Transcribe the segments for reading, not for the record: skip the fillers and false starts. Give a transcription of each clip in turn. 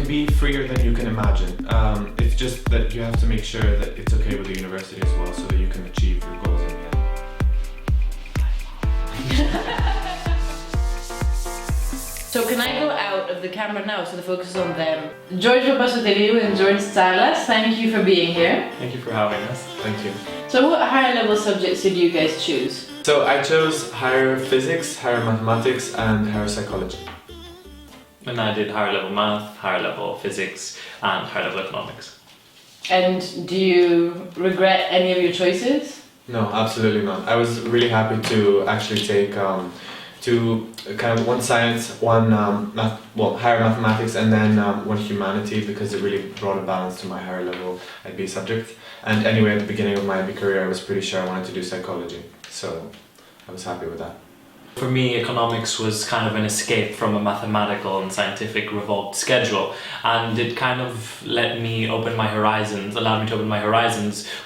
be freer than you can imagine. It's just that you have to make sure that it's okay with the university as well, so that you can achieve your goals in the end. So can I go out of the camera now so the focus is on them? George Papasotiriou and George Tsalas, thank you for being here. Thank you for having us. Thank you. So what higher level subjects did you guys choose? So I chose higher physics, higher mathematics, and higher psychology. And I did higher level math, higher level physics, and higher level economics. And do you regret any of your choices? No, absolutely not. I was really happy to actually take two kind of one science, one higher mathematics, and then one humanity, because it really brought a balance to my higher level IB subject. And anyway, at the beginning of my IB career, I was pretty sure I wanted to do psychology, so I was happy with that. For me, economics was kind of an escape from a mathematical and scientific revolved schedule, and it kind of allowed me to open my horizons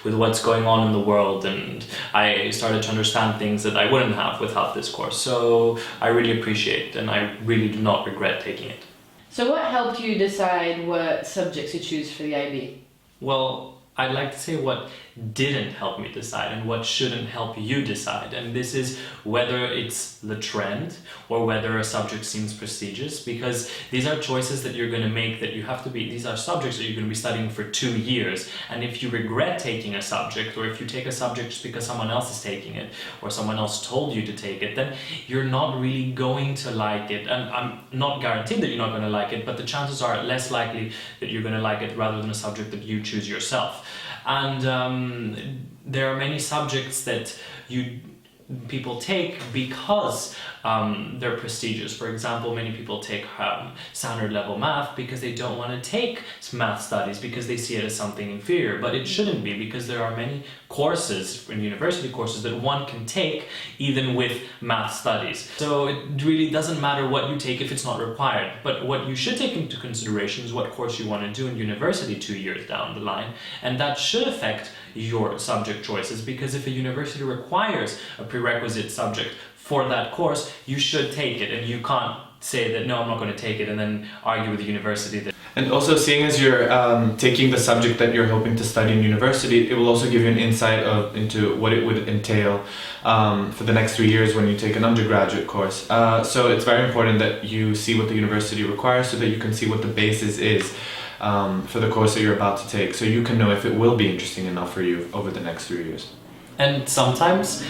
with what's going on in the world, and I started to understand things that I wouldn't have without this course. So I really appreciate it, and I really do not regret taking it. So what helped you decide what subjects to choose for the IB? Well, I'd like to say what didn't help me decide and what shouldn't help you decide, and this is whether it's the trend or whether a subject seems prestigious, because these are choices that you're going to make, that you have to be, these are subjects that you're going to be studying for 2 years, and if you regret taking a subject, or if you take a subject just because someone else is taking it or someone else told you to take it, then you're not really going to like it. And I'm not guaranteed that you're not going to like it, but the chances are less likely that you're going to like it rather than a subject that you choose yourself. And there are many subjects that people take because they're prestigious. For example, many people take standard level math because they don't want to take math studies, because they see it as something inferior. But it shouldn't be, because there are many courses, in university courses, that one can take even with math studies. So it really doesn't matter what you take if it's not required. But what you should take into consideration is what course you want to do in university 2 years down the line, and that should affect your subject choices, because if a university requires a prerequisite subject for that course, you should take it, and you can't say that no, I'm not going to take it, and then argue with the university that. And also, seeing as you're taking the subject that you're hoping to study in university, it will also give you an insight into what it would entail for the next 3 years when you take an undergraduate course. So it's very important that you see what the university requires, so that you can see what the basis is for the course that you're about to take, so you can know if it will be interesting enough for you over the next 3 years. And sometimes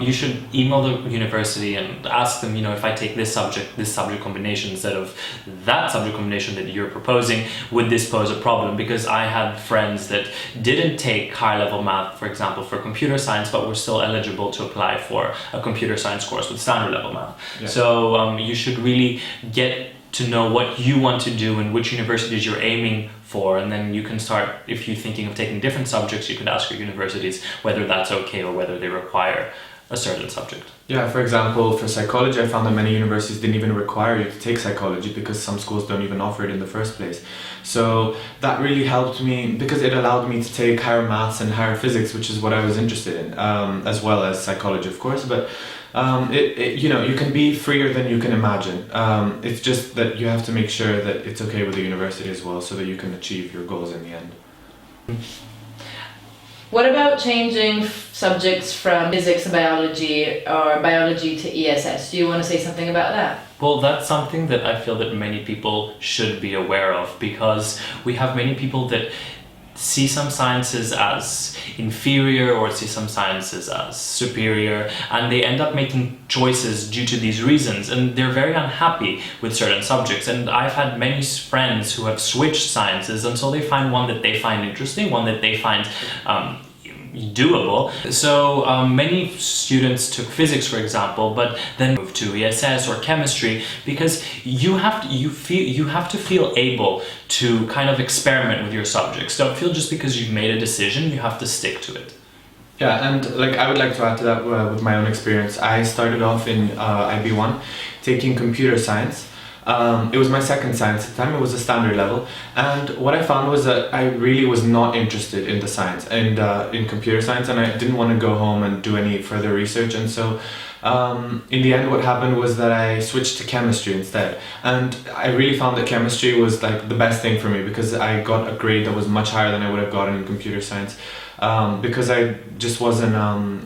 you should email the university and ask them, if I take this subject combination instead of that subject combination that you're proposing, would this pose a problem? Because I had friends that didn't take high level math, for example, for computer science, but were still eligible to apply for a computer science course with standard level math. Yeah. So you should really get to know what you want to do and which universities you're aiming for, and then you can start, if you're thinking of taking different subjects, you could ask your universities whether that's okay or whether they require a certain subject. Yeah, for example, for psychology, I found that many universities didn't even require you to take psychology, because some schools don't even offer it in the first place. So that really helped me, because it allowed me to take higher maths and higher physics, which is what I was interested in, as well as psychology, of course. But you can be freer than you can imagine. It's just that you have to make sure that it's okay with the university as well, so that you can achieve your goals in the end. What about changing subjects from physics to biology, or biology to ESS? Do you want to say something about that? Well, that's something that I feel that many people should be aware of, because we have many people that see some sciences as inferior or see some sciences as superior, and they end up making choices due to these reasons, and they're very unhappy with certain subjects. And I've had many friends who have switched sciences until they find one that they find interesting, one that they find doable. So many students took physics, for example, but then moved to ESS or chemistry, because you have to feel able to kind of experiment with your subjects. Don't feel just because you've made a decision you have to stick to it. Yeah, and I would like to add to that with my own experience. I started off in IB1 taking computer science. It was my second science at the time. It was a standard level, and what I found was that I really was not interested in the science and in computer science, and I didn't want to go home and do any further research. And so in the end what happened was that I switched to chemistry instead, and I really found that chemistry was like the best thing for me because I got a grade that was much higher than I would have gotten in computer science, because I just wasn't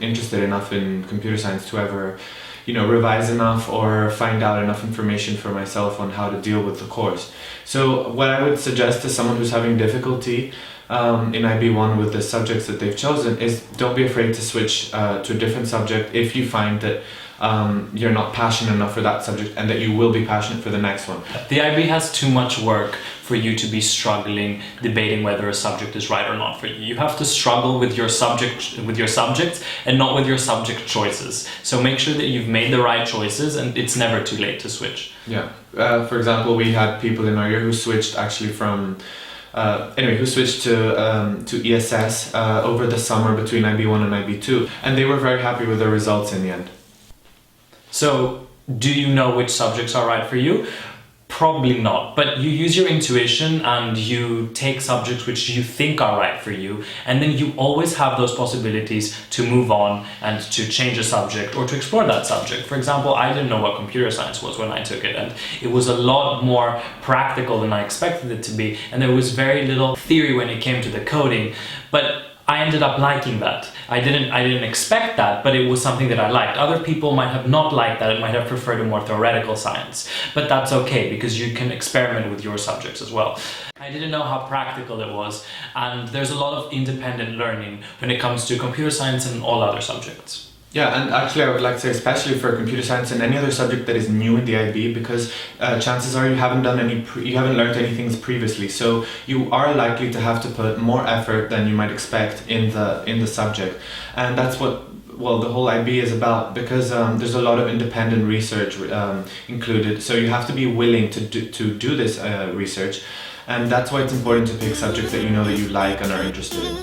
interested enough in computer science to ever revise enough or find out enough information for myself on how to deal with the course. So what I would suggest to someone who's having difficulty in IB1 with the subjects that they've chosen is don't be afraid to switch to a different subject if you find that you're not passionate enough for that subject and that you will be passionate for the next one. The IB has too much work for you to be struggling, debating whether a subject is right or not for you. You have to struggle with your subjects and not with your subject choices. So make sure that you've made the right choices, and it's never too late to switch. Yeah. For example, we had people in our year who switched actually from who switched to ESS over the summer between IB1 and IB2, and they were very happy with their results in the end. So, do you know which subjects are right for you? Probably not, but you use your intuition and you take subjects which you think are right for you, and then you always have those possibilities to move on and to change a subject or to explore that subject. For example, I didn't know what computer science was when I took it, and it was a lot more practical than I expected it to be, and there was very little theory when it came to the coding, but I ended up liking that. I didn't expect that, but it was something that I liked. Other people might have not liked that and might have preferred a more theoretical science, but that's okay because you can experiment with your subjects as well. I didn't know how practical it was, and there's a lot of independent learning when it comes to computer science and all other subjects. Yeah, and actually I would like to say especially for computer science and any other subject that is new in the IB, because chances are you haven't learned anything previously, so you are likely to have to put more effort than you might expect in the subject, and that's what the whole IB is about, because there's a lot of independent research included, so you have to be willing to do this research, and that's why it's important to pick subjects that you know that you like and are interested in.